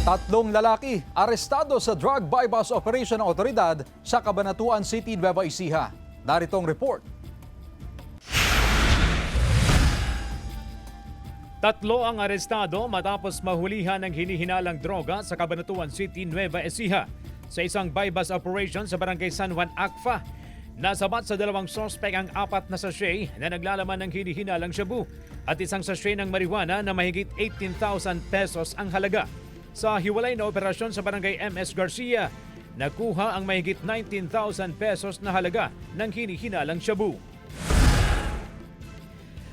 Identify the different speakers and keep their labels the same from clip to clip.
Speaker 1: Tatlong lalaki arestado sa drug bypass operation ng otoridad sa Cabanatuan City, Nueva Ecija. Narito ang report.
Speaker 2: Tatlo ang arestado matapos mahulihan ng hinihinalang droga sa Cabanatuan City, Nueva Ecija sa isang bypass operation sa Barangay San Juan, Akfa. Nasabat sa dalawang sospek ang 4 na sachet na naglalaman ng hinihinalang shabu at isang sachet ng marijuana na mahigit 18,000 pesos ang halaga. Sa hiwalay na operasyon sa Barangay MS Garcia, nakuha ang mahigit 19,000 pesos na halaga ng hinihinalang shabu.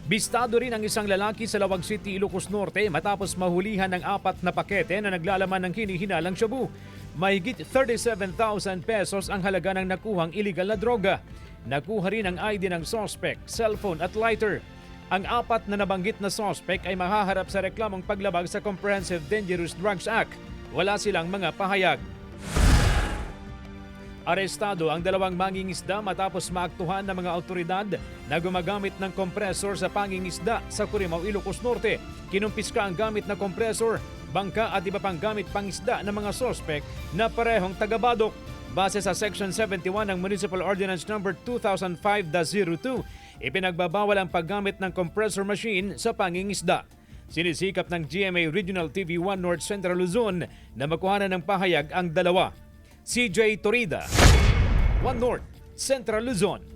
Speaker 2: Bistado rin ang isang lalaki sa Lawag City, Ilocos Norte matapos mahulihan ng 4 na pakete na naglalaman ng hinihinalang shabu. Mahigit 37,000 pesos ang halaga ng nakuhang iligal na droga. Nakuha rin ang ID ng suspect, cellphone at lighter. Ang 4 na nabanggit na suspect ay mahaharap sa reklamong paglabag sa Comprehensive Dangerous Drugs Act. Wala silang mga pahayag. Arestado ang 2 mangingisda matapos maaktuhan ng mga autoridad na gumagamit ng kompresor sa pangingisda sa Curimaw, Ilocos Norte. Kinumpiska ang gamit na kompresor, bangka at iba pang gamit pangisda ng mga sospek na parehong taga-Badok. Base sa Section 71 ng Municipal Ordinance No. 2005-02, ipinagbabawal ang paggamit ng compressor machine sa pangingisda. Sinisikap ng GMA Regional TV 1 North Central Luzon na makuhanan ng pahayag ang dalawa. CJ Torida, 1 North Central Luzon.